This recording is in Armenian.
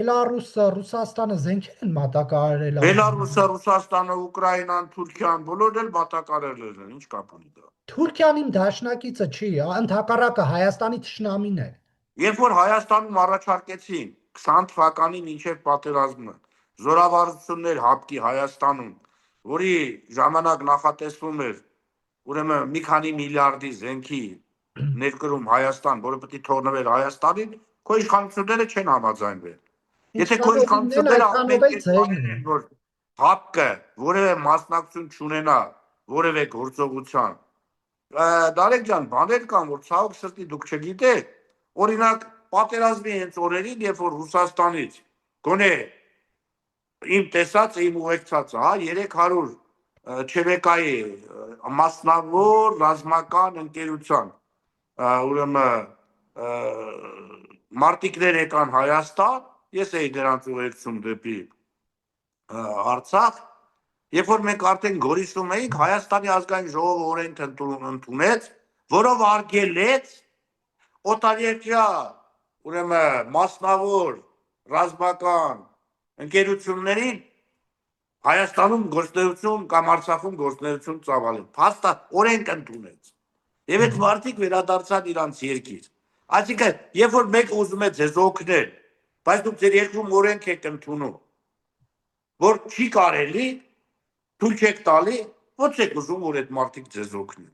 Բելարուսը, Ռուսաստանը զենքեր են մատակարարել Բելարուսը, Ռուսաստանը, Ուկրաինան, Թուրքիան, բոլորն էլ մատակարարել են, ինչ կապ ունի դա։ Թուրքիան իմ դաշնակիցը չի, ընդհակառակը Հայաստանի թշնամին է։ Երբ որ Հայաստանում առաջարկեցին 20 թվականի մինչև պատերազմը զորավարություններ հապկի Հայաստանում, որի ժամանակ նախատեսվում էր ուրեմն մի քանի միլիարդի զենքի ներկրում Հայաստան, որը պետք է թողնվեր Հայաստանին, քո իշխանությունները չեն համաձայնվել։ Եթե քո իշխանությունները ապետքեն, որ հապկը որևէ մասնակցություն չունենա որևէ գործողության, Դարեկ ջան, բաներ կան, որ ցավոք սրտի դուք չգիտեք, օրինակ պատերազմի հենց օրերին, երբ որ Ռուսաստանից գոնե իմ տեսածը, իմ ուղեկցածը, հա, 300 ՉՎԿ-ի մասնավոր ռազմական ընկերության ուրեմն մարտիկներ եկան Հայաստան, ես էի դրանց ուղեկցում դեպի Արցախ, երբ որ մենք արդեն Գորիսում էինք, Հայաստանի ազգային ժողովը օրենք ընդունեց, որով արգելեց օտարերկրյա ուրեմն մասնավոր ռազմական ընկերություններին Հայաստանում գործունեություն կամ Արցախում գործունեություն ծավալել։ Փաստա օրենք ընդունեց։ Եվ այդ մարդիկ վերադարձան իրանց երկիր։ Այսինքն, երբ որ մեկ ուզում է ձեզ օգնել, բայց դուք ձեր երկրում օրենք եք ընդունում, որ չի կարելի, թույլ չեք տալի, ո՞ց եք ուզում, որ այդ մարդիկ ձեզ օգնեն։